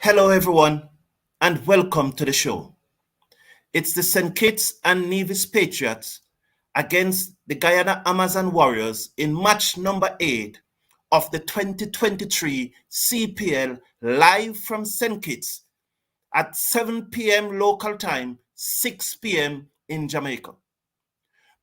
Hello, everyone, and welcome to the show. It's the St. Kitts and Nevis Patriots against the Guyana Amazon Warriors in match number 8 of the 2023 CPL live from St. Kitts at 7 p.m. local time, 6 p.m. in Jamaica.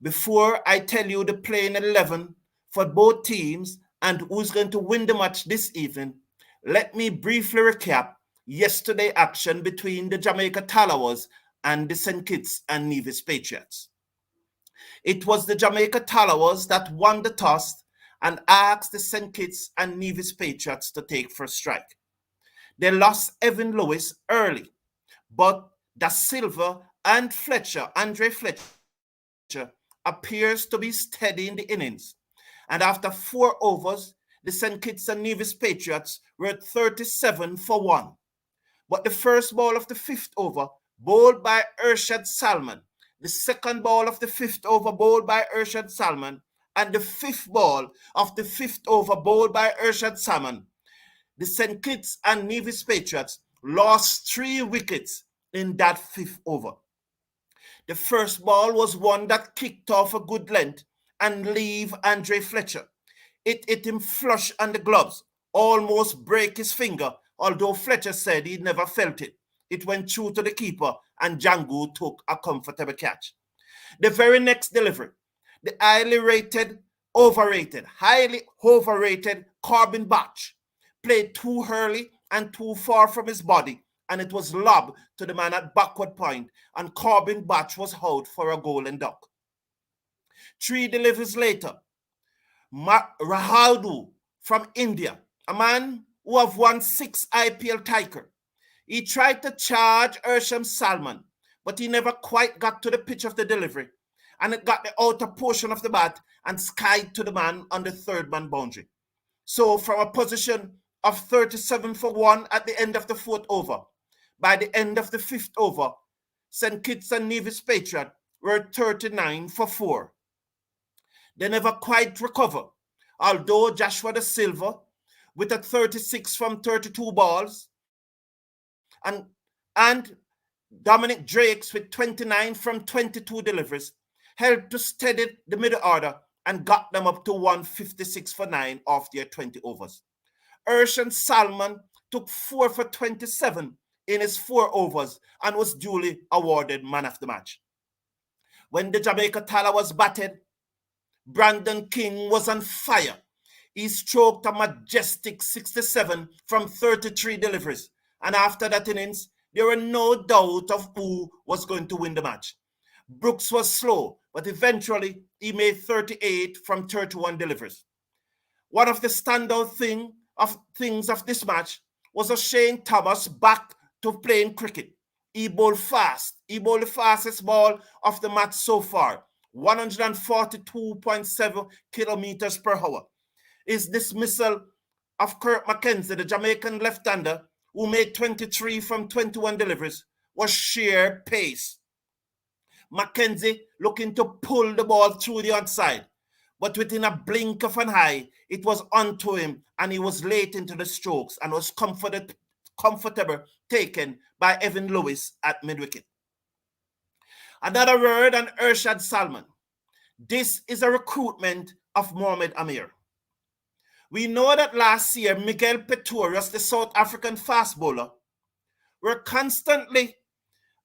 Before I tell you the playing 11 for both teams and who's going to win the match this evening, let me briefly recap yesterday action between the Jamaica Talawas and the St. Kitts and Nevis Patriots. It was the Jamaica Talawas that won the toss and asked the St. Kitts and Nevis Patriots to take first strike. They lost Evan Lewis early, but Da Silva and Andre Fletcher, appears to be steady in the innings. And after 4 overs, the St. Kitts and Nevis Patriots were 37 for 1. But the first ball of the fifth over, bowled by Irshad Salman, the second ball of the fifth over, bowled by Irshad Salman, and the fifth ball of the fifth over, bowled by Irshad Salman, the St. Kitts and Nevis Patriots lost 3 wickets in that fifth over. The first ball was one that kicked off a good length and leave Andre Fletcher. It hit him flush on the gloves, almost break his finger, although Fletcher said he never felt it. It went through to the keeper and Django took a comfortable catch. The very next delivery, the highly overrated Corbin Batch played too early and too far from his body, and it was lobbed to the man at backward point, and Corbin Batch was out for a golden duck. 3 deliveries later, Rahadu from India, a man who have won 6 IPL titles, he tried to charge Irshad Salman, but he never quite got to the pitch of the delivery, and it got the outer portion of the bat and skied to the man on the third man boundary. So from a position of 37 for 1 at the end of the fourth over, by the end of the fifth over, St. Kitts and Nevis Patriots were 39 for 4. They never quite recovered, although Joshua Da Silva, with a 36 from 32 balls, and Dominic Drakes with 29 from 22 deliveries, helped to steady the middle order and got them up to 156 for 9 off their 20 overs. Irshad Salman took 4 for 27 in his 4 overs and was duly awarded man of the match. When the Jamaica Tala was batted, Brandon King was on fire. He stroked a majestic 67 from 33 deliveries, and after that innings, there were no doubt of who was going to win the match. Brooks was slow, but eventually he made 38 from 31 deliveries. One of the standout things of this match was Shane Thomas back to playing cricket. He bowled fast. He bowled the fastest ball of the match so far, 142.7 kilometers per hour. His dismissal of Kirk Mackenzie, the Jamaican left-hander, who made 23 from 21 deliveries, was sheer pace. Mackenzie looking to pull the ball through the outside, but within a blink of an eye, it was onto him and he was late into the strokes and was comfortable taken by Evan Lewis at mid-wicket. Another word on Irshad Salman. This is a recruitment of Mohamed Amir. We know that last year, Miguel Pretorius, the South African fast bowler, were constantly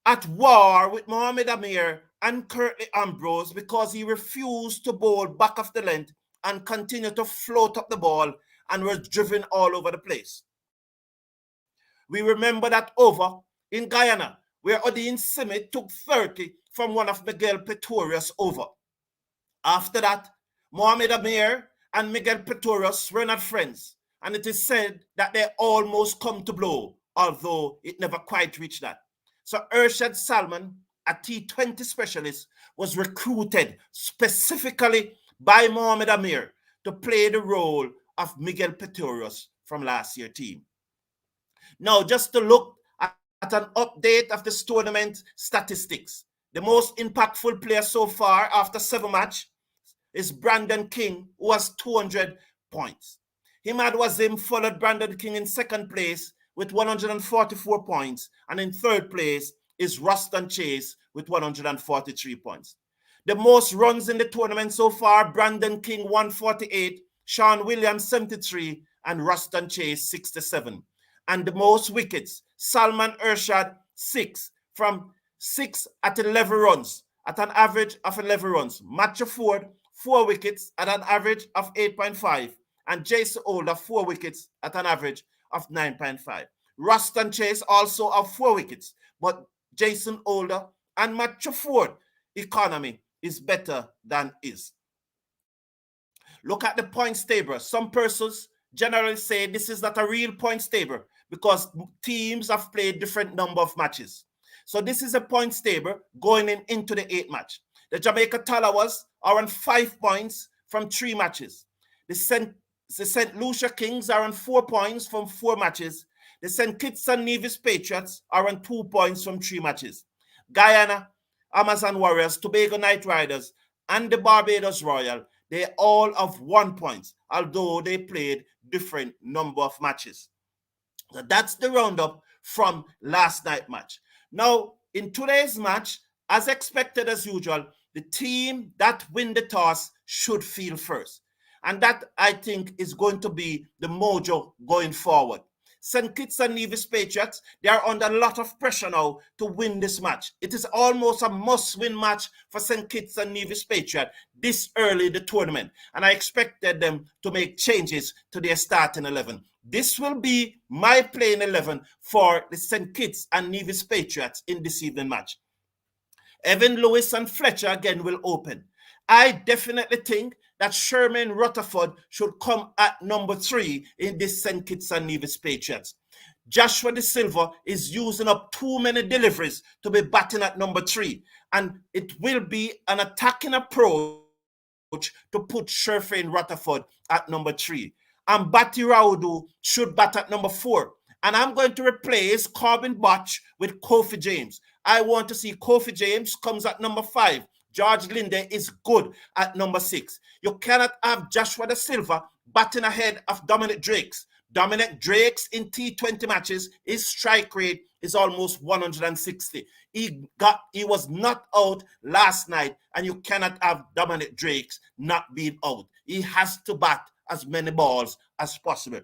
at war with Mohamed Amir and Curtly Ambrose because he refused to bowl back of the length and continued to float up the ball and was driven all over the place. We remember that over in Guyana, where Odin Simit took 30 from one of Miguel Pretorius over. After that, Mohamed Amir and Miguel Pretorius were not friends, and it is said that they almost come to blow, although it never quite reached that. So Irshad Salman, a T20 specialist, was recruited specifically by Mohamed Amir to play the role of Miguel Pretorius from last year's team. Now, just to look at an update of this tournament statistics, the most impactful player so far after 7 matches is Brandon King, who has 200 points. Himad Wazim followed Brandon King in second place with 144 points. And in third place is Ruston Chase with 143 points. The most runs in the tournament so far, Brandon King 148, Sean Williams 73, and Ruston Chase 67. And the most wickets, Salman Ershad 6, from 6 at 11 runs, at an average of 11 runs. Matthew Ford 4 wickets at an average of 8.5, and Jason Older 4 wickets at an average of 9.5. Ruston Chase also have 4 wickets, but Jason Older and Matthew Ford economy is better than his. Look at the points table. Some persons generally say this is not a real points table because teams have played different number of matches. So this is a points table going into the 8th match. The Jamaica Talawas are on 5 points from 3 matches. The St. Lucia Kings are on 4 points from 4 matches. The St. Kitts and Nevis Patriots are on 2 points from 3 matches. Guyana, Amazon Warriors, Tobago Knight Riders, and the Barbados Royal, they all have 1 point, although they played different number of matches. So that's the roundup from last night's match. Now, in today's match, as expected as usual, the team that win the toss should field first. And that, I think, is going to be the mojo going forward. St. Kitts and Nevis Patriots, they are under a lot of pressure now to win this match. It is almost a must-win match for St. Kitts and Nevis Patriots this early in the tournament. And I expected them to make changes to their starting 11. This will be my playing 11 for the St. Kitts and Nevis Patriots in this evening match. Evan Lewis and Fletcher again will open. I definitely think that Sherman Rutherford should come at number 3 in this St. Kitts and Nevis Patriots. Joshua De Silva is using up too many deliveries to be batting at number 3, and it will be an attacking approach to put Sherfane Rutherford at number 3. And Bati Raudu should bat at number 4. And I'm going to replace Corbin Botch with Kofi James. I want to see Kofi James comes at number 5. George Linde is good at number 6. You cannot have Joshua De Silva batting ahead of Dominic Drakes. Dominic Drakes in T20 matches, his strike rate is almost 160. He was not out last night, and you cannot have Dominic Drakes not being out. He has to bat as many balls as possible.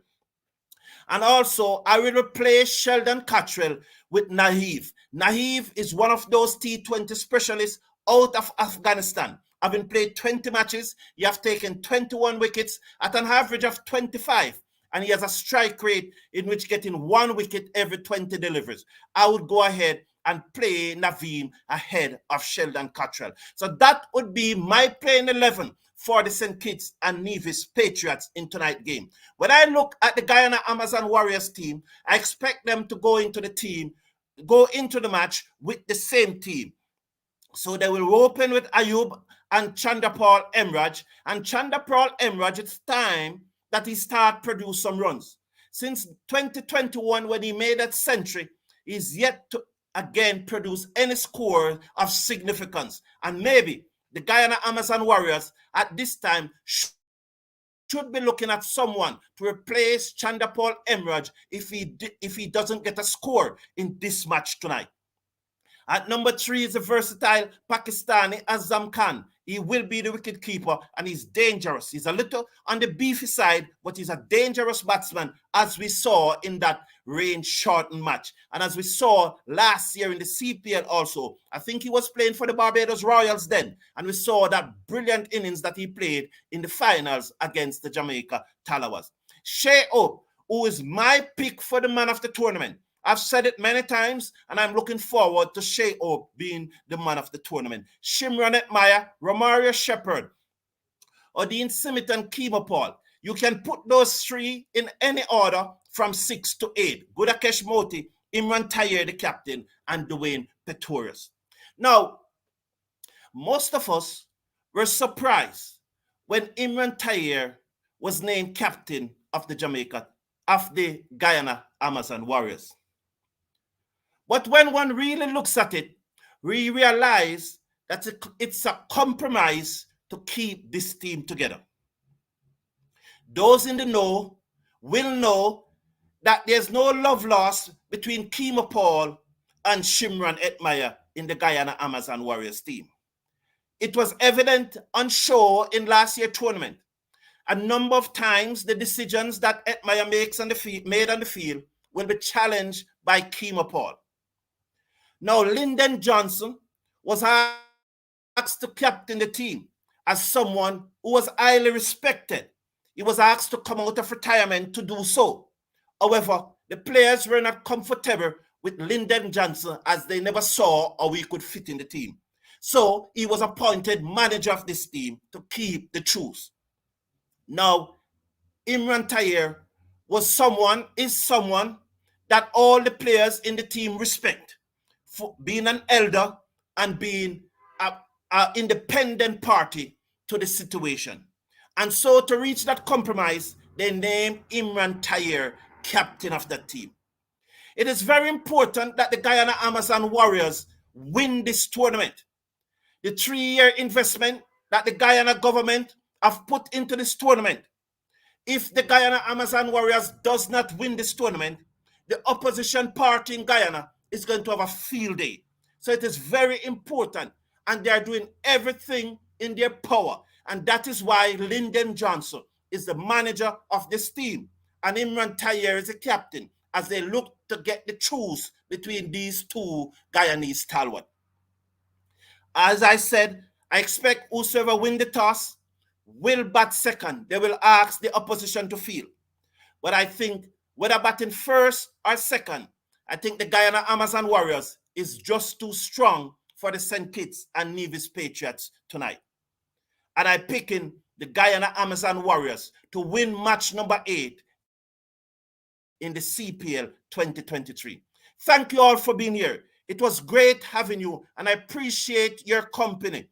And also, I will replace Sheldon Cottrell with Naheef. Naheef is one of those T20 specialists out of Afghanistan. Having played 20 matches, he has taken 21 wickets at an average of 25. And he has a strike rate in which getting 1 wicket every 20 deliveries. I would go ahead and play Naveem ahead of Sheldon Cottrell. So that would be my playing 11 for the St. Kitts and Nevis Patriots in tonight's game. When I look at the Guyana Amazon Warriors team, I expect them to go into the match with the same team. So they will open with Ayub and Chandrapal Emraj. And Chandrapal Emraj, it's time that he start produce some runs. Since 2021, when he made that century, he's yet to again produce any score of significance. And maybe the Guyana Amazon Warriors at this time should be looking at someone to replace Chandrapal Emraj if he doesn't get a score in this match tonight. At number 3 is the versatile Pakistani Azam Khan. He will be the wicketkeeper, and he's dangerous. He's a little on the beefy side, but he's a dangerous batsman, as we saw in that rain-shortened match. And as we saw last year in the CPL also, I think he was playing for the Barbados Royals then, and we saw that brilliant innings that he played in the finals against the Jamaica Talawas. Shea Hope, who is my pick for the man of the tournament. I've said it many times, and I'm looking forward to Shea Hope being the man of the tournament. Shimron Etmaya, Romario Shepherd, Odin Simit, and Kemo Paul. You can put those 3 in any order from 6 to 8. Gudakesh Moti, Imran Tayer, the captain, and Dwayne Pretorius. Now, most of us were surprised when Imran Tayer was named captain of the Guyana Amazon Warriors. But when one really looks at it, we realize that it's a compromise to keep this team together. Those in the know will know that there's no love lost between Kima Paul and Shimron Etmaya in the Guyana Amazon Warriors team. It was evident on show in last year's tournament. A number of times the decisions that Etmaya made on the field will be challenged by Kima Paul. Now, Lyndon Johnson was asked to captain the team as someone who was highly respected. He was asked to come out of retirement to do so. However, the players were not comfortable with Lyndon Johnson as they never saw how he could fit in the team. So he was appointed manager of this team to keep the truce. Now, Imran Tayer is someone that all the players in the team respect for being an elder and being an independent party to the situation. And so to reach that compromise, they named Imran Tayer captain of that team. It is very important that the Guyana Amazon Warriors win this tournament. The 3-year investment that the Guyana government have put into this tournament. If the Guyana Amazon Warriors does not win this tournament, the opposition party in Guyana is going to have a field day. So it is very important, and they are doing everything in their power. And that is why Lyndon Johnson is the manager of this team, and Imran Tayer is the captain as they look to get the truce between these two Guyanese stalwarts. As I said, I expect whosoever win the toss will bat second. They will ask the opposition to field. But I think whether batting first or second, I think the Guyana Amazon Warriors is just too strong for the St. Kitts and Nevis Patriots tonight. And I pick in the Guyana Amazon Warriors to win match number 8 in the CPL 2023. Thank you all for being here. It was great having you, and I appreciate your company.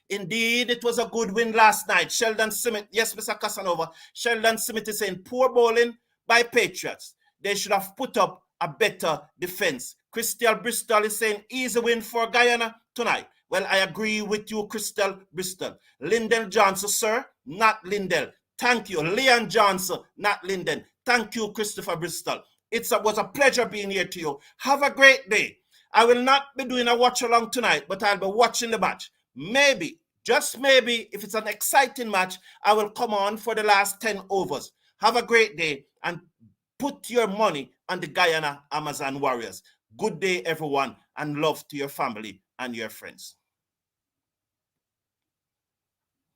Indeed, it was a good win last night. Sheldon Smith, yes, Mr. Casanova, Sheldon Smith is saying poor bowling by Patriots. They should have put up a better defense. Crystal Bristol is saying easy win for Guyana tonight. Well, I agree with you, Crystal Bristol. Lyndon Johnson, sir, not Lindell. Thank you. Leon Johnson, not Lyndon. Thank you, Christopher Bristol. It was a pleasure being here to you. Have a great day. I will not be doing a watch along tonight, but I'll be watching the match. Maybe, just maybe, if it's an exciting match, I will come on for the last 10 overs. Have a great day and put your money on the Guyana Amazon Warriors. Good day, everyone, and love to your family and your friends.